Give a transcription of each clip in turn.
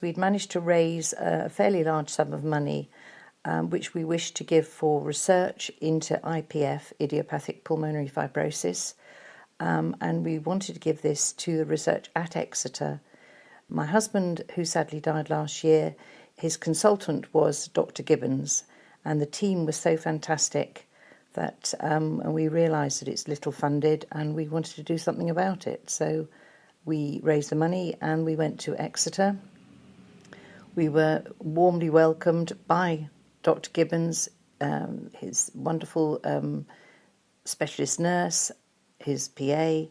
We'd managed to raise a fairly large sum of money, which we wished to give for research into IPF, idiopathic pulmonary fibrosis, and we wanted to give this to the research at Exeter. My husband, who sadly died last year, his consultant was Dr. Gibbons, and the team was so fantastic that and we realised that it's little funded and we wanted to do something about it. So we raised the money and we went to Exeter. We were warmly welcomed by Dr. Gibbons, his wonderful specialist nurse, his PA,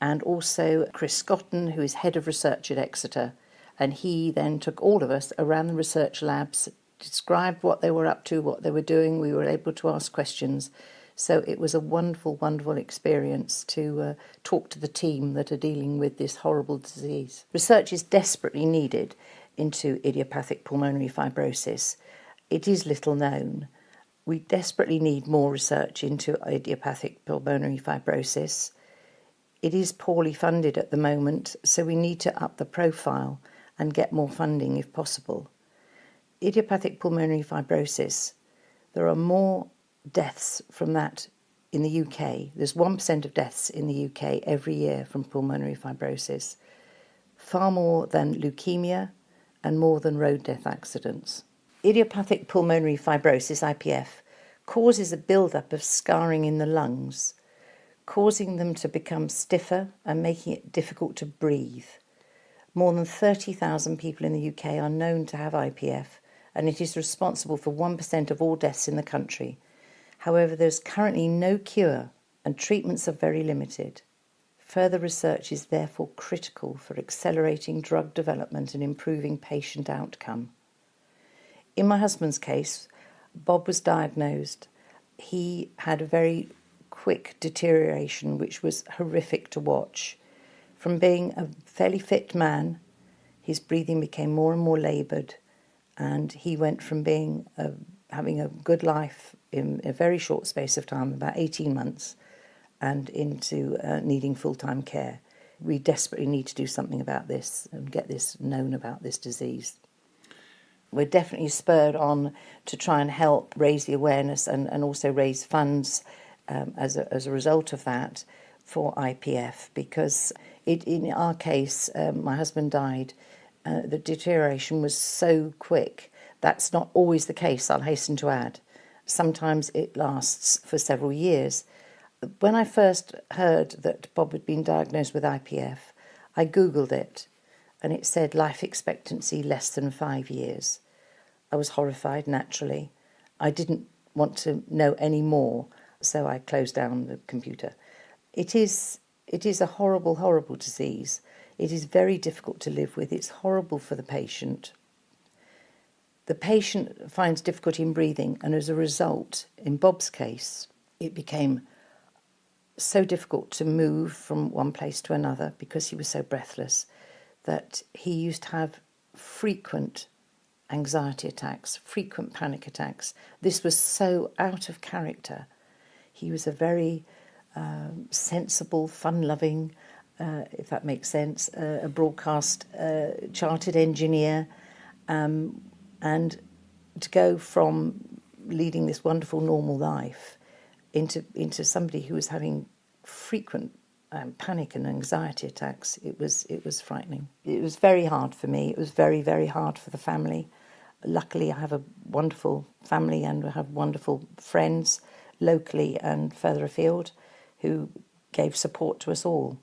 and also Chris Scotton, who is head of research at Exeter. And he then took all of us around the research labs, described what they were up to, what they were doing. We were able to ask questions. So it was a wonderful, wonderful experience to talk to the team that are dealing with this horrible disease. Research is desperately needed into idiopathic pulmonary fibrosis. It is little known. We desperately need more research into idiopathic pulmonary fibrosis. It is poorly funded at the moment, so we need to up the profile and get more funding if possible. Idiopathic pulmonary fibrosis, there are more deaths from that in the UK. There's 1% of deaths in the UK every year from pulmonary fibrosis, far more than leukemia and more than road death accidents. Idiopathic pulmonary fibrosis, IPF, causes a build-up of scarring in the lungs, causing them to become stiffer and making it difficult to breathe. More than 30,000 people in the UK are known to have IPF, and it is responsible for 1% of all deaths in the country. However, there's currently no cure and treatments are very limited. Further research is therefore critical for accelerating drug development and improving patient outcome. In my husband's case, Bob was diagnosed. He had a very quick deterioration, which was horrific to watch. From being a fairly fit man, his breathing became more and more laboured, and he went from being having a good life in a very short space of time, about 18 months, and into needing full-time care. We desperately need to do something about this and get this known about this disease. We're definitely spurred on to try and help raise the awareness and also raise funds as a result of that for IPF, because in our case, my husband died. The deterioration was so quick. That's not always the case, I'll hasten to add. Sometimes it lasts for several years. When I first heard that Bob had been diagnosed with IPF, I Googled it, and it said life expectancy less than 5 years. I was horrified, naturally. I didn't want to know any more, so I closed down the computer. It is a horrible, horrible disease. It is very difficult to live with. It's horrible for the patient. The patient finds difficulty in breathing, and as a result, in Bob's case, it became so difficult to move from one place to another because he was so breathless that he used to have frequent anxiety attacks, frequent panic attacks. This was so out of character. He was a very sensible, fun-loving, if that makes sense, a broadcast chartered engineer, and to go from leading this wonderful normal life into somebody who was having frequent panic and anxiety attacks, it was frightening. It was very hard for me. It was very, very hard for the family. Luckily, I have a wonderful family and I have wonderful friends locally and further afield who gave support to us all.